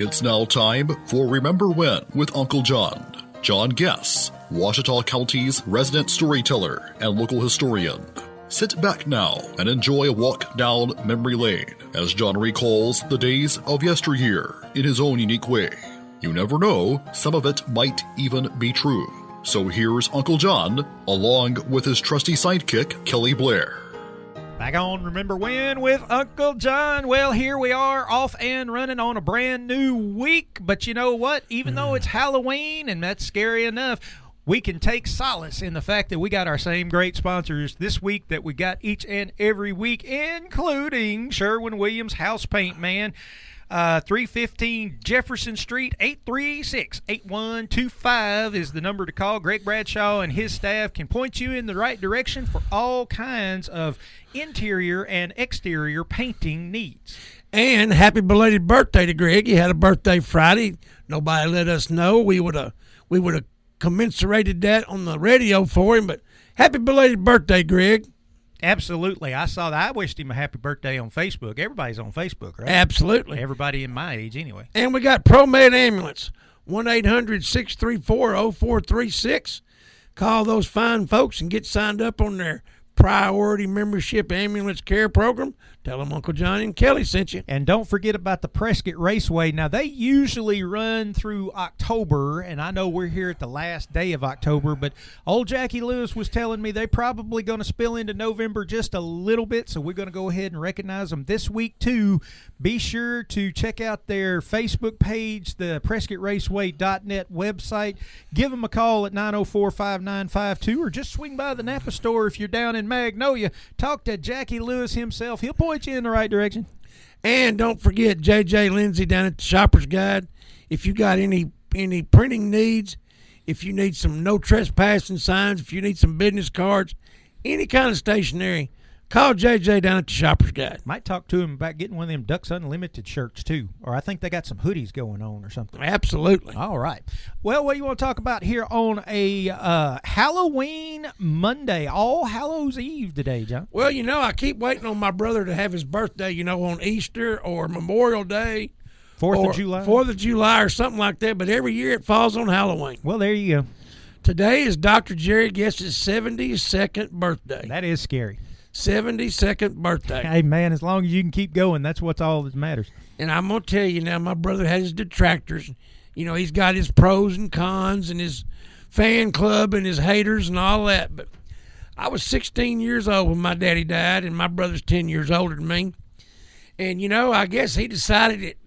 It's now time for Remember When with Uncle John. John Guess, Ouachita County's resident storyteller and local historian. Sit back now and enjoy a walk down memory lane as John recalls the days of yesteryear in his own unique way. You never know, some of it might even be true. So here's Uncle John, along with his trusty sidekick, Kelly Blair. Back on Remember When with Uncle John. Well, here we are off and running on a brand new week. But you know what? Even though it's Halloween, and that's scary enough, we can take solace in the fact that we got our same great sponsors this week that we got each and every week, including Sherwin-Williams House Paint, man. 315 Jefferson Street, 836-8125 is the number to call. Greg Bradshaw and his staff can point you in the right direction for all kinds of interior and exterior painting needs. And happy belated birthday to Greg. He had a birthday Friday. Nobody let us know. We would have commensurated that on the radio for him, but happy belated birthday, Greg. Absolutely. I saw that. I wished him a happy birthday on Facebook. Everybody's on Facebook, right? Absolutely. Everybody in my age, anyway. And we got ProMed Ambulance, 1-800-634-0436. Call those fine folks and get signed up on their Priority Membership Ambulance Care Program. Tell them Uncle John and Kelly sent you. And don't forget about the Prescott Raceway. Now, they usually run through October, and I know we're here at the last day of October, but old Jackie Lewis was telling me they're probably going to spill into November just a little bit, so we're going to go ahead and recognize them this week, too. Be sure to check out their Facebook page, the PrescottRaceway.net website. Give them a call at 904-5952, or just swing by the Napa store if you're down in Magnolia. Talk to Jackie Lewis himself. He'll point you in the right direction. And don't forget J.J. Lindsay down at the Shopper's Guide. If you got any printing needs, if you need some no trespassing signs, if you need some business cards, any kind of stationery, call J.J. down at the Shopper's Guide. Might talk to him about getting one of them Ducks Unlimited shirts, too. Or I think they got some hoodies going on or something. Absolutely. All right. Well, what do you want to talk about here on a Halloween Monday, All Hallows Eve today, John? Well, you know, I keep waiting on my brother to have his birthday, you know, on Easter or Memorial Day. 4th of July? 4th of July or something like that, but every year it falls on Halloween. Well, there you go. Today is Dr. Jerry Guess's 72nd birthday. That is scary. 72nd birthday. Hey, man, as long as you can keep going, that's what's all that matters. And I'm going to tell you now, my brother has his detractors. You know, he's got his pros and cons and his fan club and his haters and all that. But I was 16 years old when my daddy died, and my brother's 10 years older than me. And, you know, I guess he decided it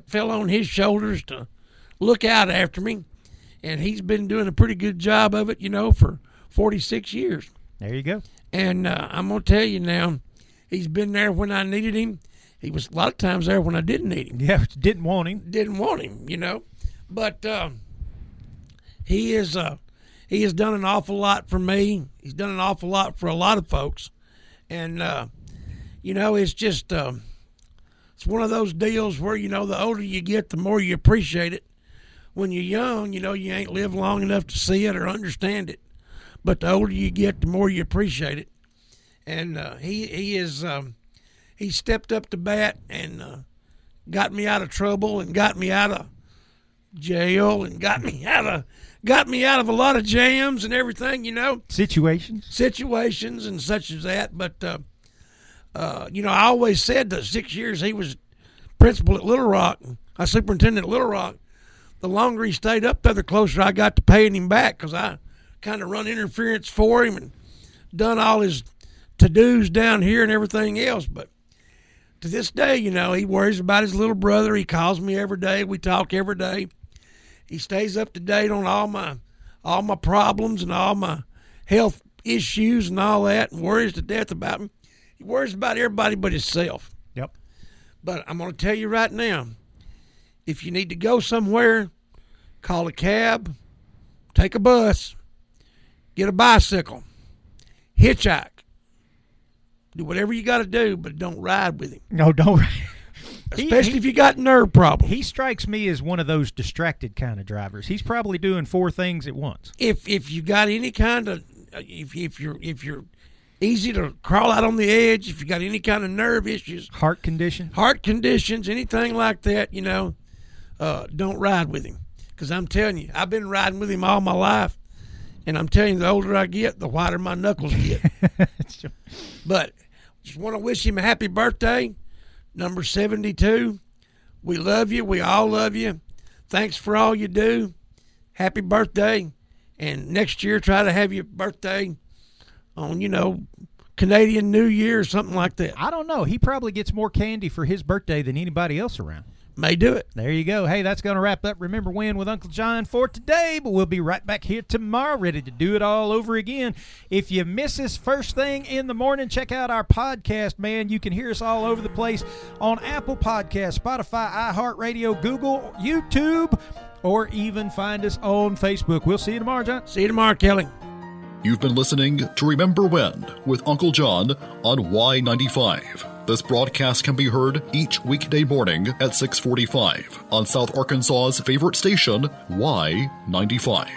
fell on his shoulders to look out after me. And he's been doing a pretty good job of it, you know, for 46 years. There you go. And I'm going to tell you now, he's been there when I needed him. He was a lot of times there when I didn't need him. Yeah, didn't want him. Didn't want him, you know. But he has done an awful lot for me. He's done an awful lot for a lot of folks. And, you know, it's just it's one of those deals where, you know, the older you get, the more you appreciate it. When you're young, you know, you ain't lived long enough to see it or understand it. But the older you get, the more you appreciate it. And he stepped up to bat and got me out of trouble and got me out of jail and got me out of a lot of jams and everything, you know. Situations and such as that. But you know, I always said the 6 years he was principal at Little Rock, superintendent at Little Rock, the longer he stayed up there, the closer I got to paying him back, because I kind of run interference for him and done all his to-dos down here and everything else. But to this day, you know, he worries about his little brother. He calls me every day. We talk every day. He stays up to date on all my problems and all my health issues and all that, and worries to death about me. He worries about everybody but himself. Yep. But I'm going to tell you right now, if you need to go somewhere, call a cab, take a bus, get a bicycle, hitchhike. Do whatever you got to do, but don't ride with him. No, don't. Especially if you got nerve problems. He strikes me as one of those distracted kind of drivers. He's probably doing 4 things at once. If you got any kind of, if you're easy to crawl out on the edge, if you got any kind of nerve issues, heart conditions, anything like that, you know, don't ride with him. Because I'm telling you, I've been riding with him all my life. And I'm telling you, the older I get, the whiter my knuckles get. But just want to wish him a happy birthday, number 72. We love you. We all love you. Thanks for all you do. Happy birthday. And next year, try to have your birthday on, Canadian New Year or something like that. I don't know. He probably gets more candy for his birthday than anybody else around. May do it. There you go. Hey, that's going to wrap up Remember When with Uncle John for today, but we'll be right back here tomorrow ready to do it all over again. If you miss us first thing in the morning, check out our podcast, man. You can hear us all over the place on Apple Podcasts, Spotify, iHeartRadio, Google, YouTube, or even find us on Facebook. We'll see you tomorrow, John. See you tomorrow, Kelly. You've been listening to Remember When with Uncle John on Y95. This broadcast can be heard each weekday morning at 6:45 on South Arkansas's favorite station, Y95.